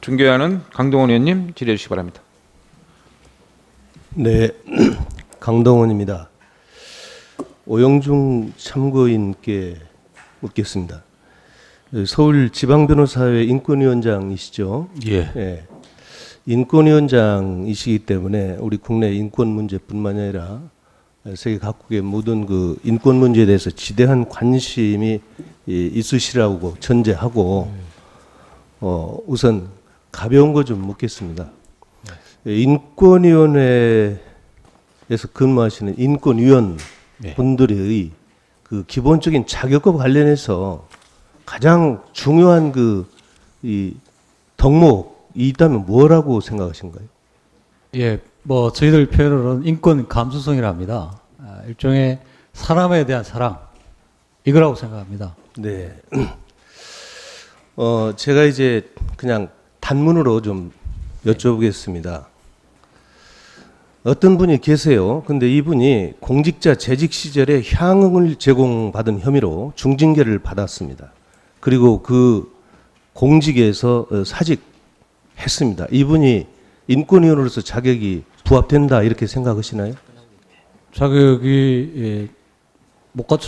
존경하는 강동원 의원님 질의해 주시기 바랍니다. 네, 강동원입니다. 오영중 참고인께 묻겠습니다. 서울지방변호사회 인권위원장이시죠? 예. 예. 인권위원장이시기 때문에 우리 국내 인권 문제뿐만 아니라 세계 각국의 모든 그 인권 문제에 대해서 지대한 관심이 있으시라고 전제하고 우선 가벼운 거 좀 묻겠습니다. 인권위원회에서 근무하시는 인권위원 분들의 그 기본적인 자격과 관련해서 가장 중요한 이 덕목이 있다면 뭐라고 생각하신가요? 예, 뭐 저희들 표현으로는 인권 감수성이라 합니다. 일종의 사람에 대한 사랑 이거라고 생각합니다. 네. 제가 이제 그냥 단문으로 좀 여쭤보겠습니다. 어떤 분이 계세요. 근데 이분이 공직자 재직 시절에 향응을 제공받은 혐의로 중징계를 받았습니다. 그리고 그 공직에서 사직했습니다. 이분이 인권위원으로서 자격이 부합된다 이렇게 생각하시나요? 자격이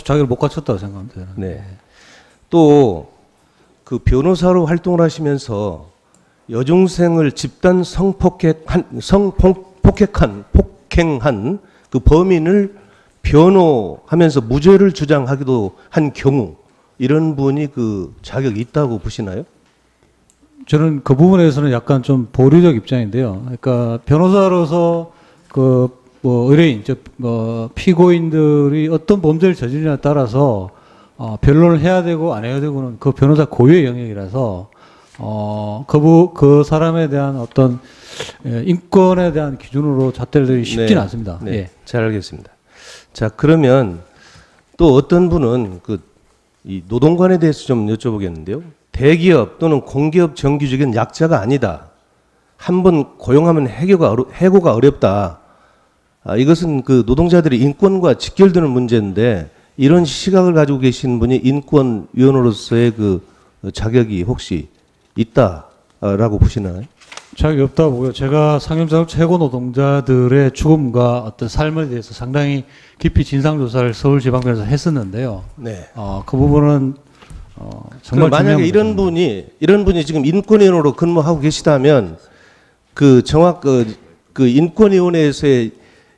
자격을 못 갖췄다고 생각합니다. 네. 또 그 변호사로 활동을 하시면서 여중생을 집단 폭행한 그 범인을 변호하면서 무죄를 주장하기도 한 경우 이런 분이 그 자격이 있다고 보시나요? 저는 그 부분에서는 약간 좀 보류적 입장인데요. 그러니까 변호사로서 의뢰인, 피고인들이 어떤 범죄를 저지르냐에 따라서 변론을 해야 되고 안 해야 되고는 그 변호사 고유의 영역이라서 그 사람에 대한 어떤 인권에 대한 기준으로 잣대를 들기 쉽지는 네. 않습니다. 네. 예. 잘 알겠습니다. 자, 그러면 또 어떤 분은 이 노동관에 대해서 좀 여쭤보겠는데요. 대기업 또는 공기업 정규직은 약자가 아니다. 한번 고용하면 해고가 어렵다. 이것은 그 노동자들의 인권과 직결되는 문제인데 이런 시각을 가지고 계신 분이 인권위원으로서의 그 자격이 혹시 있다라고 보시나요? 자격이 없다고 보고요. 제가 상임자업 최고 노동자들의 죽음과 어떤 삶에 대해서 상당히 깊이 진상조사를 서울지방변에서 했었는데요. 네. 그 부분은 정말 만약에 이런 분이 지금 인권위원으로 근무하고 계시다면 그 인권위원회에서의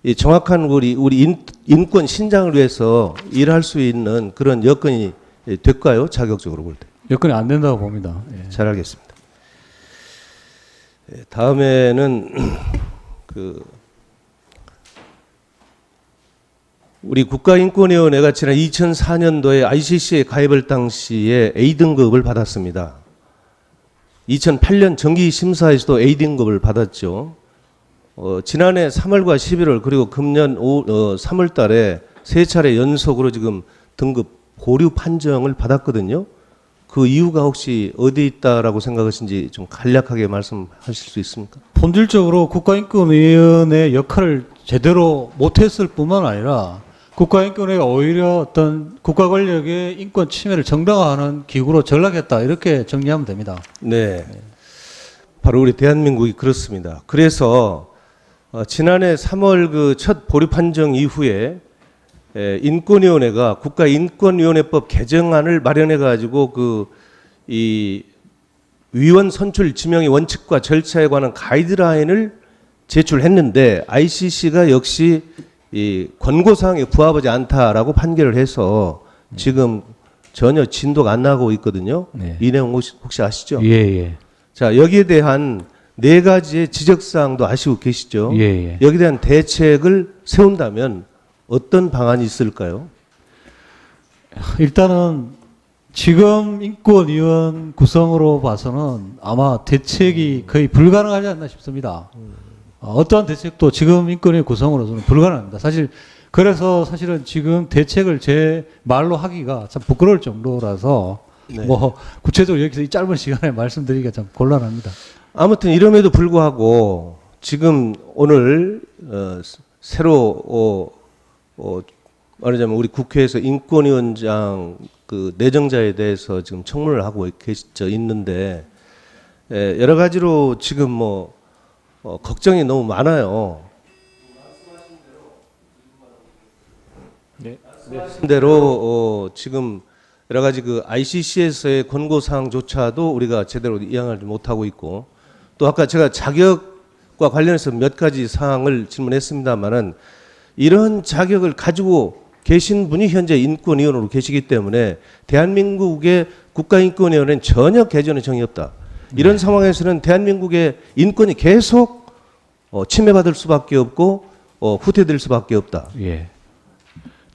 이 정확한 우리 인권 신장을 위해서 일할 수 있는 그런 여건이 될까요? 자격적으로 볼 때. 여건이 안 된다고 봅니다. 예. 잘 알겠습니다. 다음에는 우리 국가인권위원회가 지난 2004년도에 ICC에 가입할 당시에 A등급을 받았습니다. 2008년 정기심사에서도 A등급을 받았죠. 지난해 3월과 11월 그리고 금년 3월 달에 세 차례 연속으로 지금 등급 보류 판정을 받았거든요. 그 이유가 혹시 어디에 있다라고 생각하신지 좀 간략하게 말씀하실 수 있습니까? 본질적으로 국가인권위원회 역할을 제대로 못했을 뿐만 아니라 국가인권위가 오히려 어떤 국가 권력의 인권 침해를 정당화하는 기구로 전락했다 이렇게 정리하면 됩니다. 네, 바로 우리 대한민국이 그렇습니다. 그래서 지난해 3월 그 첫 보류 판정 이후에 인권위원회가 국가인권위원회법 개정안을 마련해 가지고 이 위원 선출 지명의 원칙과 절차에 관한 가이드라인을 제출했는데 ICC가 역시 이 권고사항에 부합하지 않다라고 판결을 해서 지금 전혀 진도가 안 나고 있거든요. 네. 이 내용 혹시 아시죠? 예. 자, 여기에 대한 네 가지의 지적사항도 아시고 계시죠? 예. 여기에 대한 대책을 세운다면 어떤 방안이 있을까요? 일단은 지금 인권위원 구성으로 봐서는 아마 대책이 거의 불가능하지 않나 싶습니다. 어떠한 대책도 지금 인권위 구성으로서는 불가능합니다. 그래서 사실은 지금 대책을 제 말로 하기가 참 부끄러울 정도라서 네. 뭐 구체적으로 여기서 이 짧은 시간에 말씀드리기가 참 곤란합니다. 아무튼 이럼에도 불구하고 지금 오늘 새로 말하자면 우리 국회에서 인권위원장 그 내정자에 대해서 지금 청문을 하고 있는데 여러 가지로 지금 뭐 걱정이 너무 많아요. 말씀하신 대로 지금 여러 가지 그 ICC에서의 권고 사항조차도 우리가 제대로 이행하지 못하고 있고, 또 아까 제가 자격과 관련해서 몇 가지 사항을 질문했습니다만은 이런 자격을 가지고 계신 분이 현재 인권위원으로 계시기 때문에 대한민국의 국가인권위원회는 전혀 개전의 정이 없다. 이런 상황에서는 대한민국의 인권이 계속 침해받을 수밖에 없고 후퇴될 수밖에 없다. 예.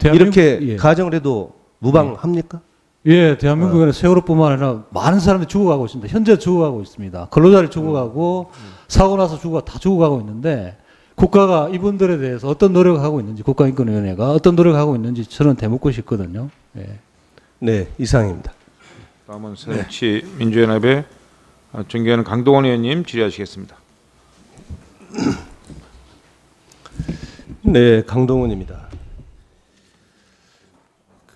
이렇게 예. 가정을 해도 무방합니까? 예, 대한민국에는 세월호뿐만 아니라 많은 사람들이 죽어가고 있습니다. 현재 죽어가고 있습니다. 근로자를 죽어가고 사고 나서 다 죽어가고 있는데 국가가 이분들에 대해서 어떤 노력을 하고 있는지, 국가인권위원회가 어떤 노력을 하고 있는지 저는 대묻고 싶거든요. 예. 네, 이상입니다. 다음은 새정치민주연합의 존경하는 강동원 의원님 질의하시겠습니다. 네, 강동원입니다.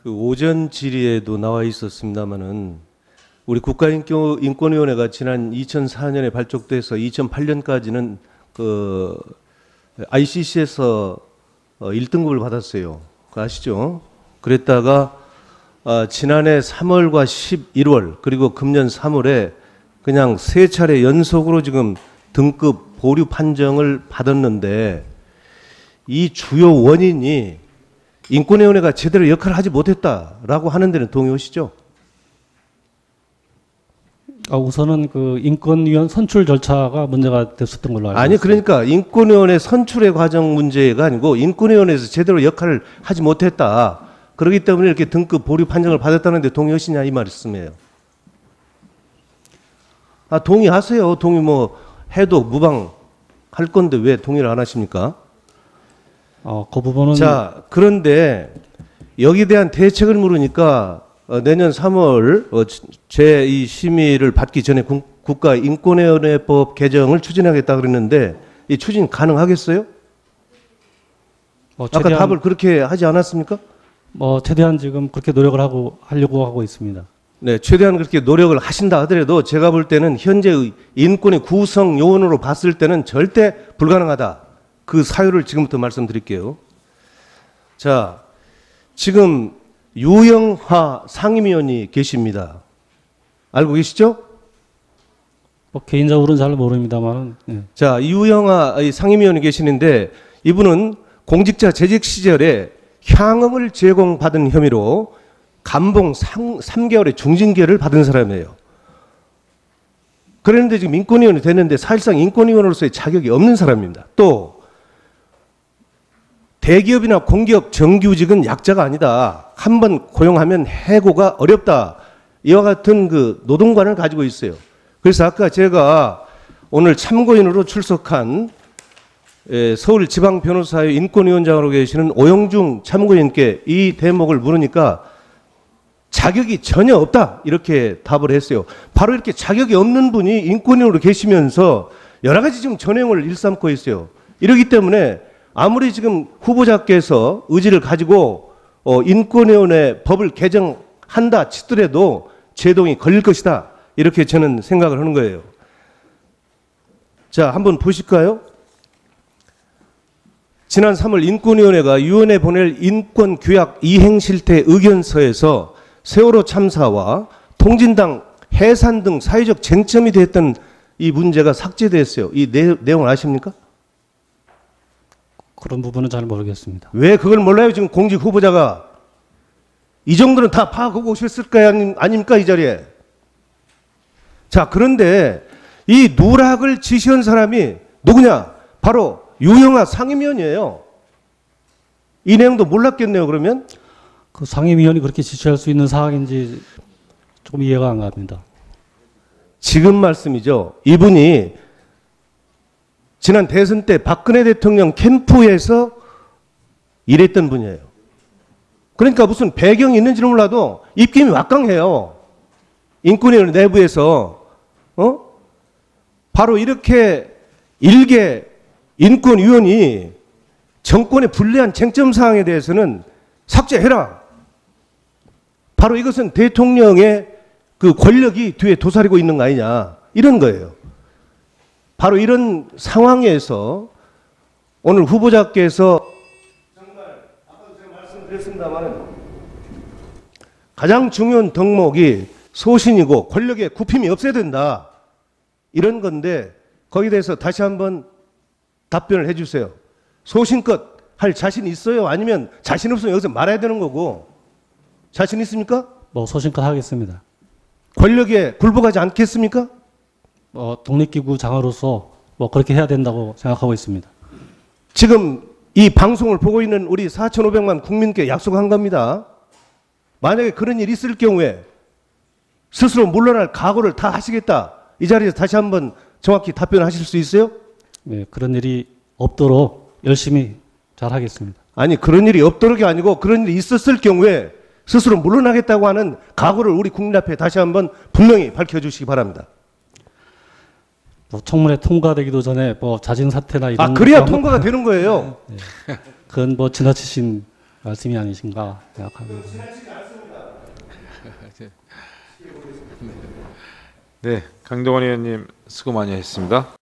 그 오전 질의에도 나와 있었습니다마는 우리 국가인권위원회가 지난 2004년에 발족돼서 2008년까지는 그 ICC에서 1등급을 받았어요. 그거 아시죠? 그랬다가 지난해 3월과 11월 그리고 금년 3월에 그냥 3차례 연속으로 지금 등급 보류 판정을 받았는데, 이 주요 원인이 인권위원회가 제대로 역할을 하지 못했다라고 하는 데는 동의하시죠? 우선은 그 인권위원 선출 절차가 문제가 됐었던 걸로 알고 아니, 있습니다. 그러니까 인권위원회 선출의 과정 문제가 아니고 인권위원회에서 제대로 역할을 하지 못했다. 그렇기 때문에 이렇게 등급 보류 판정을 받았다는데 동의하시냐 이 말씀이에요. 동의하세요. 동의 뭐 해도 무방할 건데 왜 동의를 안 하십니까? 그 부분은 자, 그런데 여기에 대한 대책을 물으니까 내년 3월 제2 심의를 받기 전에 국가인권위원회법 개정을 추진하겠다 그랬는데 이 추진 가능하겠어요? 아까 답을 그렇게 하지 않았습니까? 최대한 지금 그렇게 노력을 하려고 하고 있습니다. 네, 최대한 그렇게 노력을 하신다 하더라도 제가 볼 때는 현재의 인권의 구성 요원으로 봤을 때는 절대 불가능하다. 그 사유를 지금부터 말씀드릴게요. 자, 지금 유영하 상임위원이 계십니다. 알고 계시죠? 개인적으로는 잘 모릅니다만. 예. 자, 유영하 상임위원이 계시는데 이분은 공직자 재직 시절에 향응을 제공받은 혐의로 감봉 3개월의 중징계를 받은 사람이에요. 그런데 지금 인권위원이 됐는데 사실상 인권위원으로서의 자격이 없는 사람입니다. 또 대기업이나 공기업 정규직은 약자가 아니다. 한번 고용하면 해고가 어렵다. 이와 같은 그 노동관을 가지고 있어요. 그래서 아까 제가 오늘 참고인으로 출석한 서울지방변호사회 인권위원장으로 계시는 오영중 참고인께 이 대목을 물으니까 자격이 전혀 없다 이렇게 답을 했어요. 바로 이렇게 자격이 없는 분이 인권위원으로 계시면서 여러 가지 지금 전횡을 일삼고 있어요. 이러기 때문에 아무리 지금 후보자께서 의지를 가지고 인권위원회 법을 개정한다 치더라도 제동이 걸릴 것이다 이렇게 저는 생각을 하는 거예요. 자, 한번 보실까요? 지난 3월 인권위원회가 위원회 보낼 인권규약 이행실태 의견서에서 세월호 참사와 통진당 해산 등 사회적 쟁점이 됐던 이 문제가 삭제됐어요. 이 내용을 아십니까? 그런 부분은 잘 모르겠습니다. 왜 그걸 몰라요? 지금 공직 후보자가. 이 정도는 다 파악하고 오셨을 거 아닙니까? 이 자리에. 자, 그런데 이 누락을 지시한 사람이 누구냐? 바로 유영하 상임위원이에요. 이 내용도 몰랐겠네요, 그러면? 그 상임위원이 그렇게 지시할 수 있는 사항인지 조금 이해가 안 갑니다. 지금 말씀이죠. 이분이 지난 대선 때 박근혜 대통령 캠프에서 일했던 분이에요. 그러니까 무슨 배경이 있는지는 몰라도 입김이 막강해요. 인권위원회 내부에서. 바로 이렇게 일개 인권위원이 정권의 불리한 쟁점 사항에 대해서는 삭제해라. 바로 이것은 대통령의 그 권력이 뒤에 도사리고 있는 거 아니냐. 이런 거예요. 바로 이런 상황에서 오늘 후보자께서 정말 아까도 제가 말씀드렸습니다만 가장 중요한 덕목이 소신이고 권력의 굽힘이 없어야 된다. 이런 건데 거기에 대해서 다시 한번 답변을 해 주세요. 소신껏 할 자신 있어요? 아니면 자신 없으면 여기서 말아야 되는 거고. 자신 있습니까? 뭐 소신껏 하겠습니다. 권력에 굴복하지 않겠습니까? 독립기구 장으로서 뭐 그렇게 해야 된다고 생각하고 있습니다. 지금 이 방송을 보고 있는 우리 4,500만 국민께 약속한 겁니다. 만약에 그런 일이 있을 경우에 스스로 물러날 각오를 다 하시겠다. 이 자리에서 다시 한번 정확히 답변하실 수 있어요? 네, 그런 일이 없도록 열심히 잘 하겠습니다. 아니 그런 일이 없도록이 아니고 그런 일이 있었을 경우에 스스로 물러나겠다고 하는 각오를 우리 국민 앞에 다시 한번 분명히 밝혀주시기 바랍니다. 뭐 청문회 통과되기도 전에 뭐 자진 사퇴나 이런 그래야 거 통과가 되는 거예요. 그건 뭐 지나치신 말씀이 아니신가 생각합니다. 네, 강동원 의원님 수고 많이 했습니다.